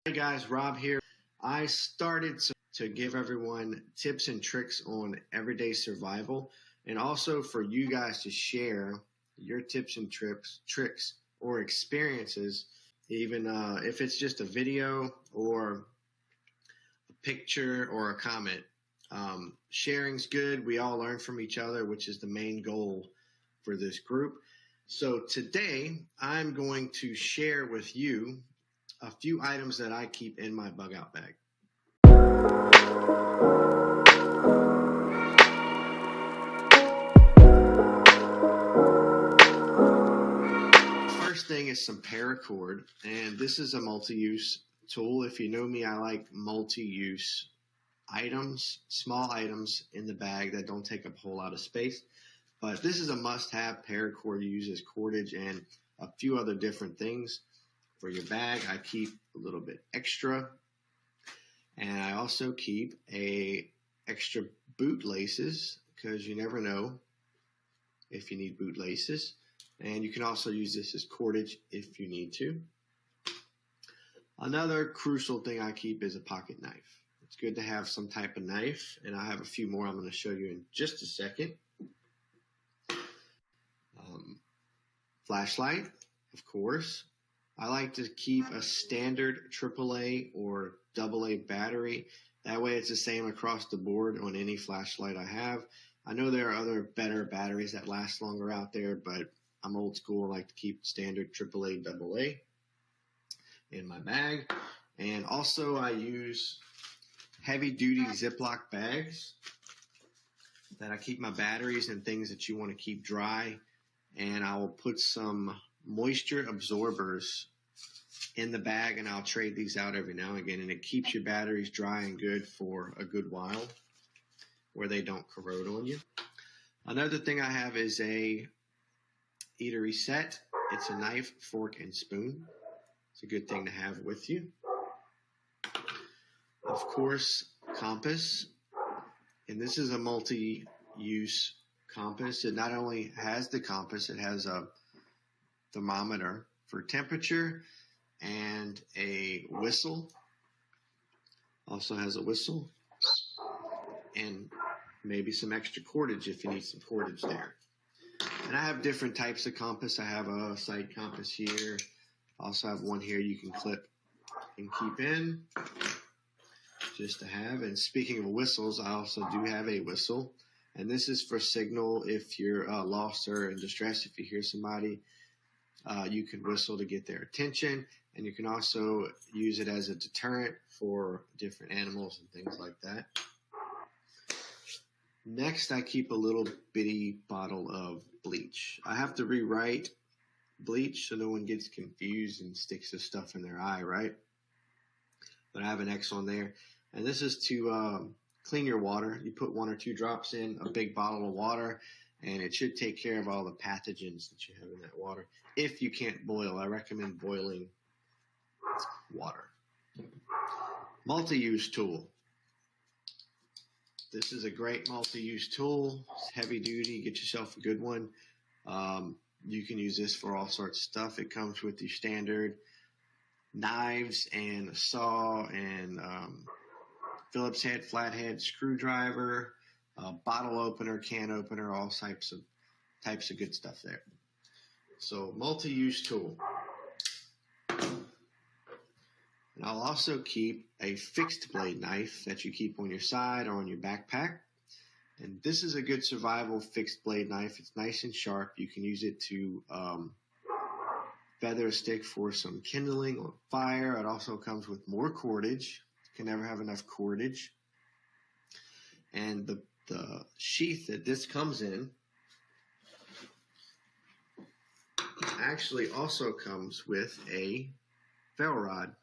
Hey guys, Rob here. I started to give everyone tips and tricks on everyday survival and also for you guys to share your tips and tricks or experiences, even if it's just a video or a picture or a comment. Sharing's good. We all learn from each other, which is the main goal for this group. So today I'm going to share with you a few items that I keep in my bug out bag. First thing is some Paracord, and this is a multi-use tool. If you know me, I like multi-use items, small items in the bag that don't take up a whole lot of space. But this is a must-have. Paracord uses cordage and a few other different things. For your bag, I keep a little bit extra, and I also keep a extra boot laces because you never know if you need boot laces, and you can also use this as cordage if you need to. Another crucial thing I keep is a pocket knife. It's good to have some type of knife, and I have a few more I'm going to show you in just a second. Flashlight, of course. I like to keep a standard AAA or AA battery. That way it's the same across the board on any flashlight I have. I know there are other better batteries that last longer out there, but I'm old school. I like to keep standard AAA, AA in my bag. And also I use heavy duty Ziploc bags that I keep my batteries and things that you want to keep dry. And I will put some moisture absorbers in the bag, and I'll trade these out every now and again, and it keeps your batteries dry and good for a good while where they don't corrode on you. Another thing I have is a eatery set. It's a knife, fork, and spoon. It's a good thing to have with you. Of course, compass, and this is a multi-use compass. It not only has the compass, it has a thermometer for temperature and a whistle. Also has a whistle and maybe some extra cordage if you need some cordage there. And I have different types of compass. I have a side compass here. I also have one here you can clip and keep in just to have. And speaking of whistles, I also do have a whistle. And this is for signal if you're lost or in distress. If you hear somebody, you can whistle to get their attention. And you can also use it as a deterrent for different animals and things like that. Next, I keep a little bitty bottle of bleach. I have to rewrite bleach so no one gets confused and sticks this stuff in their eye, right? But I have an X on there. And this is to clean your water. You put 1 or 2 drops in a big bottle of water, and it should take care of all the pathogens that you have in that water. If you can't boil, I recommend boiling water. Multi-use tool. This is a great multi-use tool. It's heavy duty. Get yourself a good one. You can use this for all sorts of stuff. It comes with your standard knives and a saw and Phillips head, flathead, screwdriver, bottle opener, can opener, all types of good stuff there. So multi-use tool. And I'll also keep a fixed blade knife that you keep on your side or on your backpack. And this is a good survival fixed blade knife. It's nice and sharp. You can use it to feather a stick for some kindling or fire. It also comes with more cordage. You can never have enough cordage. And the sheath that this comes in actually also comes with a ferro rod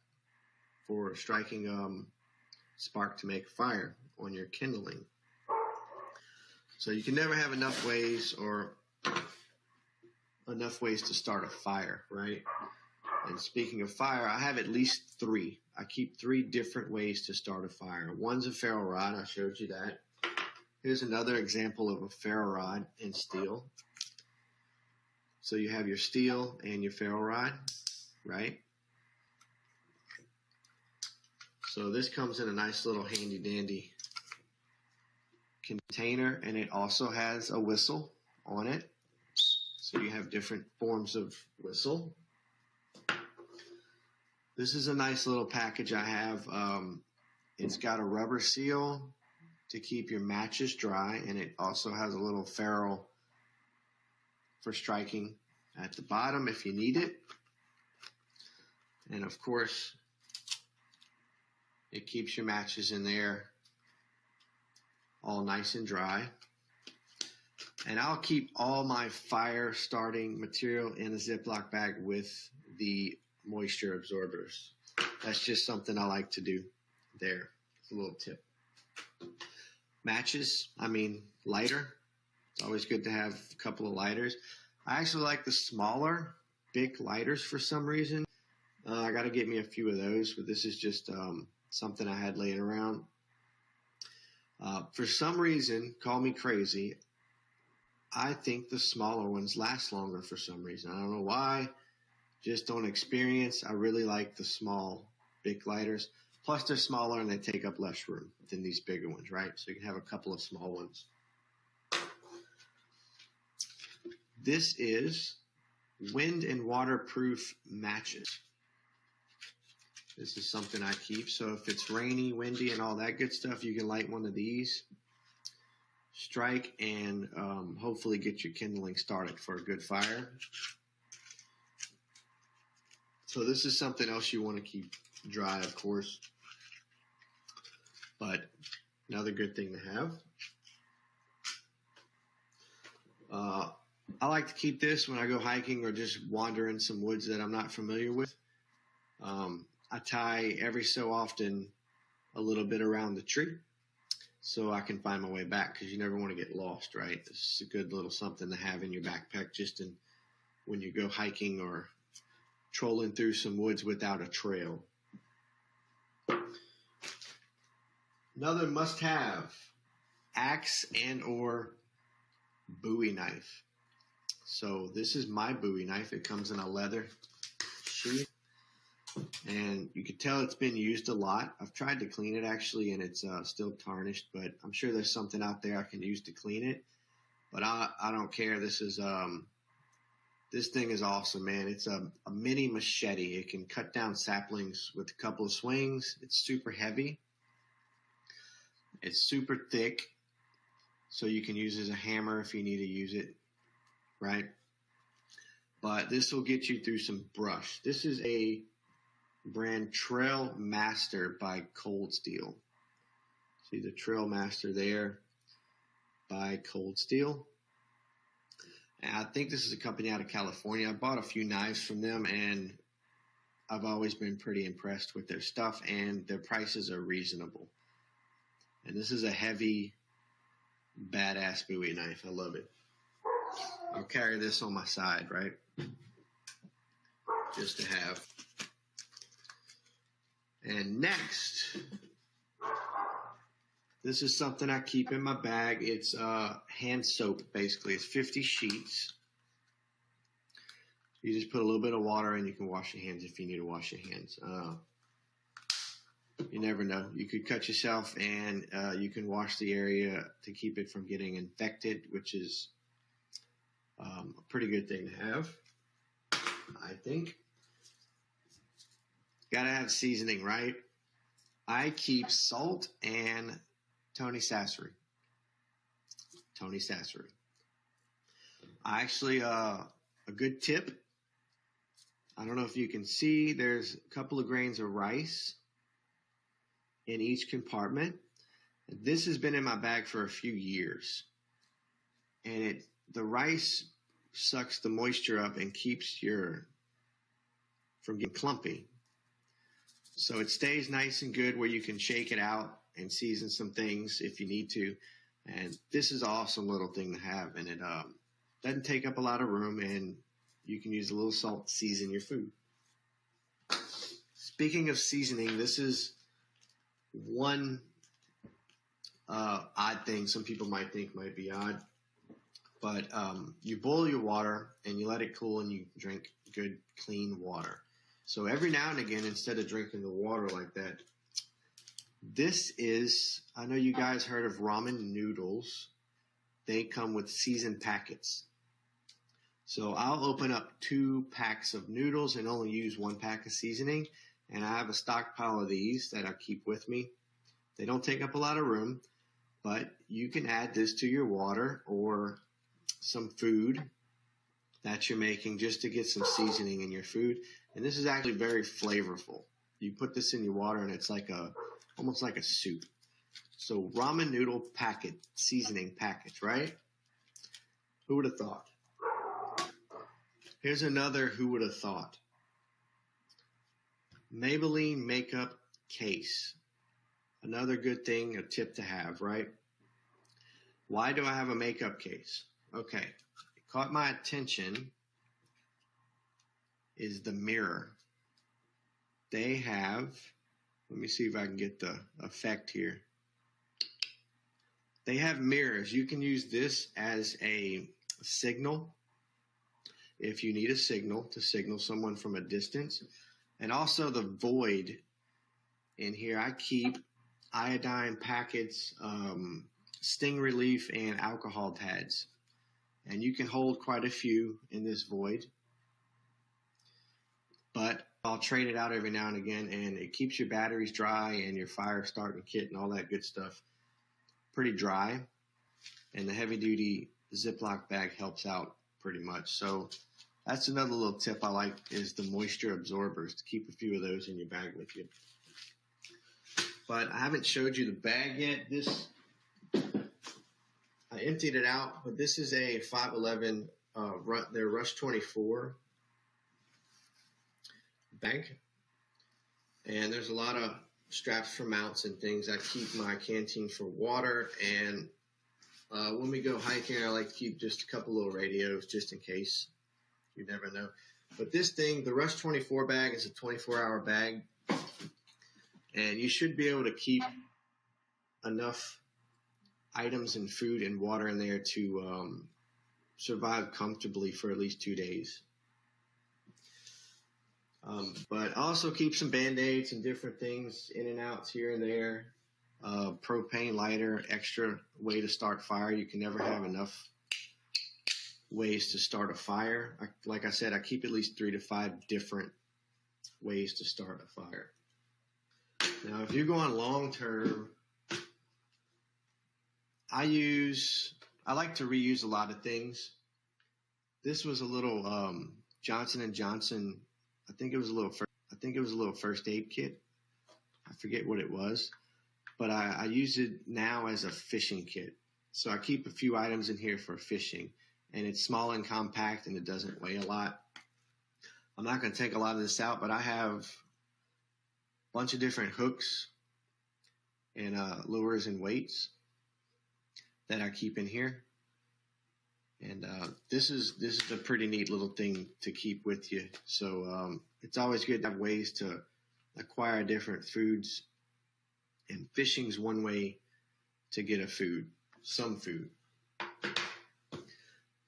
for striking spark to make fire on your kindling. So you can never have enough ways to start a fire, right? And speaking of fire, I have at least 3. I keep 3 different ways to start a fire. One's a ferro rod. I showed you that. Here's another example of a ferro rod in steel. So you have your steel and your ferro rod, right? So this comes in a nice little handy dandy container, and it also has a whistle on it. So you have different forms of whistle. This is a nice little package I have. It's got a rubber seal to keep your matches dry, and it also has a little ferrule for striking at the bottom if you need it. And of course, it keeps your matches in there all nice and dry. And I'll keep all my fire starting material in a Ziploc bag with the moisture absorbers. That's just something I like to do there. It's a little tip. Matches, lighter. It's always good to have a couple of lighters. I actually like the smaller Bic lighters for some reason. I got to get me a few of those, but this is just something I had laying around. For some reason, call me crazy, I think the smaller ones last longer for some reason. I don't know why. Just on experience, I really like the small Bic lighters. Plus, they're smaller and they take up less room than these bigger ones, right? So you can have a couple of small ones. This is wind and waterproof matches. This is something I keep. So if it's rainy, windy, and all that good stuff, you can light one of these, strike, and hopefully get your kindling started for a good fire. So this is something else you want to keep dry, of course, but another good thing to have. I like to keep this when I go hiking or just wander in some woods that I'm not familiar with. I tie every so often a little bit around the tree so I can find my way back, because you never want to get lost, right? This is a good little something to have in your backpack just when you go hiking or trolling through some woods without a trail. Another must-have, axe and or Bowie knife. So this is my Bowie knife. It comes in a leather sheath, and you can tell it's been used a lot. I've tried to clean it actually, and it's still tarnished, but I'm sure there's something out there I can use to clean it. But I don't care. This thing is awesome, man. It's a mini machete. It can cut down saplings with a couple of swings. It's super heavy. It's super thick, so you can use it as a hammer if you need to use it, right? But this will get you through some brush. This is a brand Trail Master by Cold Steel. See the Trail Master there by Cold Steel. And I think this is a company out of California. I bought a few knives from them, and I've always been pretty impressed with their stuff, and their prices are reasonable. And this is a heavy, badass Bowie knife. I love it. I'll carry this on my side, right? Just to have. And next, this is something I keep in my bag. It's hand soap, basically. It's 50 sheets. You just put a little bit of water in. You can wash your hands if you need to wash your hands. You never know. You could cut yourself, and you can wash the area to keep it from getting infected, which is a pretty good thing to have, I think. Gotta have seasoning, right? I keep salt and Tony Sassery. I actually, a good tip. I don't know if you can see, there's a couple of grains of rice in each compartment. This has been in my bag for a few years, and the rice sucks the moisture up and keeps from getting clumpy. So it stays nice and good where you can shake it out and season some things if you need to. And this is an awesome little thing to have, and it doesn't take up a lot of room, and you can use a little salt to season your food. Speaking of seasoning, this is one odd thing some people might think might be odd, but you boil your water and you let it cool, and you drink good, clean water. So every now and again, instead of drinking the water like that, I know you guys heard of ramen noodles. They come with seasoned packets. So I'll open up 2 packs of noodles and only use 1 pack of seasoning. And I have a stockpile of these that I keep with me. They don't take up a lot of room, but you can add this to your water or some food that you're making just to get some seasoning in your food. And this is actually very flavorful. You put this in your water and it's like almost like a soup. So ramen noodle packet, seasoning package, right? Who would have thought? Here's another who would have thought. Maybelline makeup case. Another good thing, a tip to have, right? Why do I have a makeup case? Okay, it caught my attention is the mirror. They have, let me see if I can get the effect here. They have mirrors. You can use this as a signal if you need a signal to signal someone from a distance. And also the void in here, I keep iodine packets, sting relief, and alcohol tads. And you can hold quite a few in this void. But I'll trade it out every now and again, and it keeps your batteries dry and your fire starting kit and all that good stuff pretty dry. And the heavy-duty Ziploc bag helps out pretty much. So that's another little tip I like is the moisture absorbers, to keep a few of those in your bag with you. But I haven't showed you the bag yet. I emptied it out, but this is a 511, their Rush 24 bag. And there's a lot of straps for mounts and things. I keep my canteen for water, and when we go hiking, I like to keep just a couple little radios just in case. You never know. But this thing, the Rush 24 bag, is a 24-hour bag, and you should be able to keep enough items and food and water in there to survive comfortably for at least 2 days. But also keep some Band-Aids and different things in and outs here and there. Propane lighter, extra way to start fire. You can never have enough ways to start a fire. Like I said, I keep at least 3 to 5 different ways to start a fire. Now, if you're going long term, I like to reuse a lot of things. This was a little Johnson & Johnson. I think it was a little first aid kit. I forget what it was, but I use it now as a fishing kit. So I keep a few items in here for fishing, and it's small and compact, and it doesn't weigh a lot. I'm not going to take a lot of this out, but I have a bunch of different hooks and lures and weights that I keep in here. And this is a pretty neat little thing to keep with you. So it's always good to have ways to acquire different foods. And fishing's one way to get some food.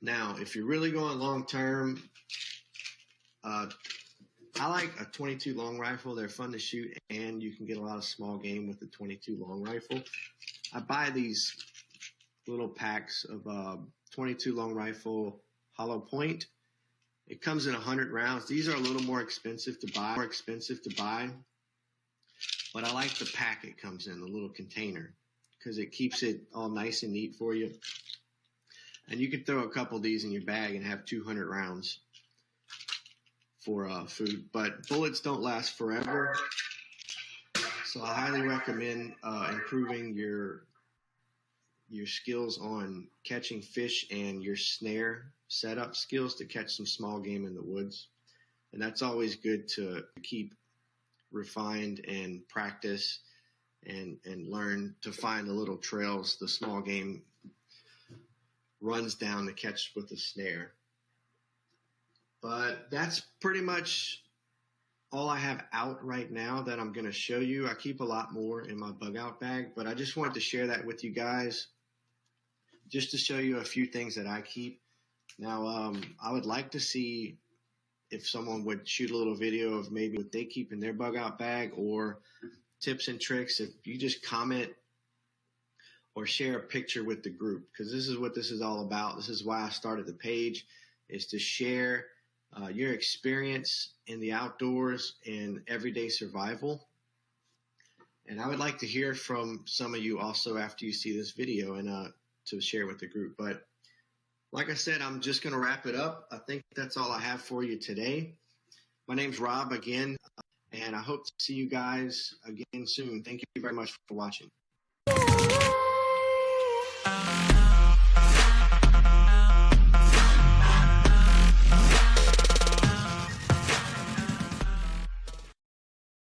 Now, if you're really going long term, I like a 22 long rifle. They're fun to shoot, and you can get a lot of small game with the 22 long rifle. I buy these little packs of 22 long rifle hollow point. It comes in 100 rounds. These are a little more expensive to buy, but I like the pack it comes in, the little container, because it keeps it all nice and neat for you. And you can throw a couple of these in your bag and have 200 rounds for food. But bullets don't last forever, so I highly recommend improving your skills on catching fish and your snare setup skills to catch some small game in the woods. And that's always good to keep refined and practice and learn to find the little trails the small game runs down to catch with a snare. But that's pretty much all I have out right now that I'm going to show you. I keep a lot more in my bug out bag, but I just wanted to share that with you guys just to show you a few things that I keep. Now, I would like to see if someone would shoot a little video of maybe what they keep in their bug out bag, or tips and tricks if you just comment or share a picture with the group, because this is what this is all about. This is why I started the page, is to share your experience in the outdoors and everyday survival. And I would like to hear from some of you also after you see this video and to share with the group. But like I said, I'm just going to wrap it up. I think that's all I have for you today. My name's Rob again, and I hope to see you guys again soon. Thank you very much for watching.